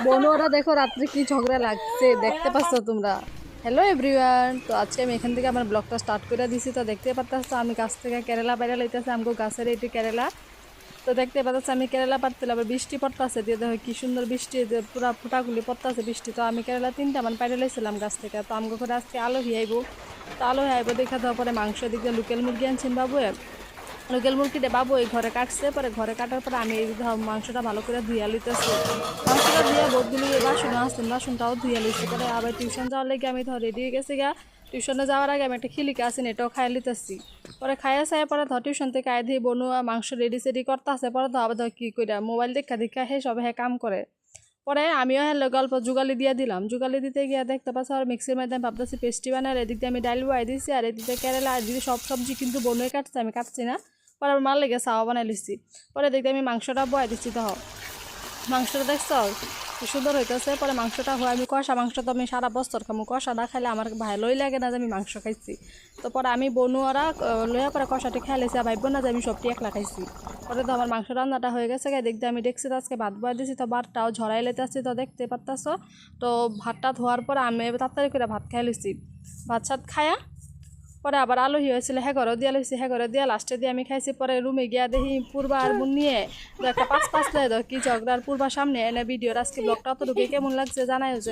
বনুরা দেখো রাত্রে কি ঝগড়া লাগছে দেখতে পাচ্ছ তোমরা। হ্যালো এভরিওয়ান, তো আজকে আমি এখান থেকে আমার ব্লগটা স্টার্ট করে দিছি। তো দেখতে পাচ্ছ আমি গাছ থেকে কেরালা বাইরে লইতেছি, আমগো গাছের এটি কেরালা। তো দেখতে পাচ্ছ আমি কেরালা পারতে আবার বৃষ্টি পড়তেছে, দিয়ে দেখো কি সুন্দর বৃষ্টি, পুরা ফুটাগুলি পড়তেছে বৃষ্টি। তো আমি কেরালা 3টা মান পাইরে লইছিলাম গাছ থেকে। তো আমগো করে আজকে আলহী আইব, তো আলহী আইব দেখা দেওয়ার পরে মাংস দিকে লোকাল মুরগি আনছেন বাবু। লোকাল মুরগিটা বাবু এই ঘরে কাটছে, পরে ঘরে কাটার পরে আমি এই মাংসটা ভালো করে ধুইয়া লইতেছি। মাংসটা ধুইয়া বহুতগুলি বাসন আসতেন, বাসনটাও ধুইয়া লইছি। পরে আবার টিউশন যাওয়ার লেগে আমি ধর রেডি হয়ে গেছি গা। টিউশনে যাওয়ার আগে আমি একটা খিলিকা আছেন, এটাও খাই লিতেছি। পরে খাইয়া চাই পরে ধর টিউশন থেকে আয় দিয়ে বনুয়া মাংস রেডি সেডি করতে আসে। পরে ধর আবার ধর কী কইরা মোবাইল দেখা দেখা হে সব হ্যাঁ কাম করে। পরে আমিও হ্যাঁ গল্প যুগালি দিয়ে দিলাম। যুগালি দিতে গিয়ে দেখতে পাচ্ছি আর মিক্সির মধ্যে আমি ভাবতেছি পেস্টি বানার, এদিক দিয়ে আমি ডাইল বয়াই দিয়েছি, আর এদিক দিয়ে কেরালা আর দিদি সব সবজি কিন্তু বনুয়ে কাটছে, আমি কাটছি না। পরে আবার মার লেগে চাওয়া বানাই লিছি। পরে দেখতে আমি মাংসটা বয়াই দিচ্ছি। তো মাংসটা দেখছ কি সুন্দর হইতেছে। পরে মাংসটা হয় আমি কষা মাংস, তো আমি সারা বছর খামো, কষাটা খাইলে আমার ভালোই লাগে না যে আমি মাংস খাইছি। তো পরে আমি বনুয়ারা লইয়া পরে কষাটি খাই লেছি, আর ভাববো না যে আমি সবটি একলা খাইছি। পরে তো আমার মাংস রান্নাটা হয়ে গেছে, দেখতে আমি দেখছি তো আজকে ভাত বয়া দিয়েছি। তো ভাতটাও ঝরাই লেতে আসছি, তো দেখতে পারতাছ। তো ভাতটা ধোয়ার পরে আমি তাড়াতাড়ি করে ভাত খাই লিছি। ভাত সাত খায়া পরে আবার আলহী হয়েছিল, হ্যাঁ ঘরে দিয়া লইছি, হ্যাঁ ঘরে দিয়া লাস্টে দিয়ে আমি খাইছি। পরে রুমে গিয়া দেখি পূর্বা আর বোন নিয়ে একটা পাঁচ লাই কি ঝগড়ার পূর্বার সামনে এনে ভিডিওর। আজকে ব্লগটা অতটুকু কেমন লাগছে জানাই।